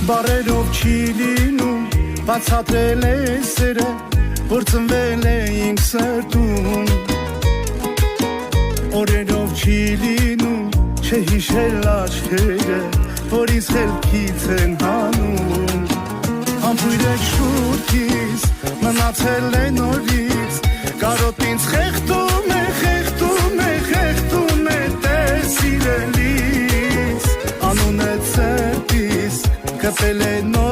Բարերով չի լինում, բացատրել է սերը, որ ծնվել է իմ սրտում Օրերով չի լինում, չէ հիշել աչքերը, որ ինձ խելքից են հանում Համբույր է շուրքից, մնացել է նորից Կարոտ ինձ խեղդում է, խեղդում է, խեղդում է տեր սիրելիս Անուն է ծերտիս, կպել է նոր